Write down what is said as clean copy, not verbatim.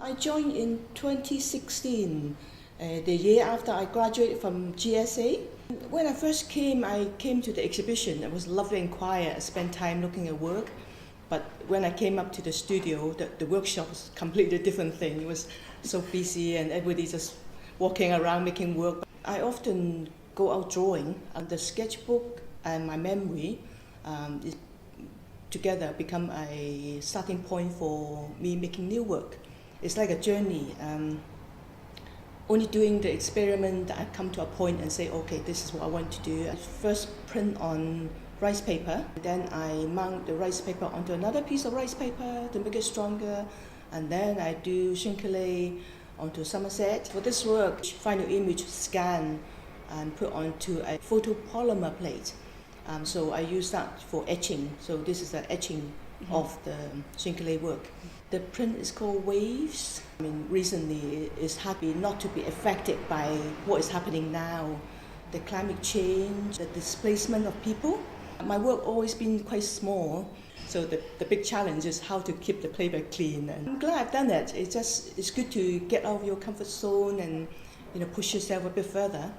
I joined in 2016, the year after I graduated from GSA. When I first came, I came to the exhibition. It was lovely and quiet. I spent time looking at work. But when I came up to the studio, the workshop was a completely different thing. It was so busy and everybody just walking around making work. I often go out drawing, and the sketchbook and my memory is together become a starting point for me making new work. It's like a journey. Only doing the experiment, I come to a point and say, okay, this is what I want to do. I first print on rice paper, then I mount the rice paper onto another piece of rice paper to make it stronger, and then I do Shinkalei onto Somerset. For this work, final image scan and put onto a photopolymer plate. So I use that for etching. So this is the etching of the Shinkalei work. The print is called Waves. Recently it's happy not to be affected by what is happening now, the climate change, the displacement of people. My work always been quite small, so the big challenge is how to keep the paper clean. And I'm glad I've done it. It's good to get out of your comfort zone and push yourself a bit further.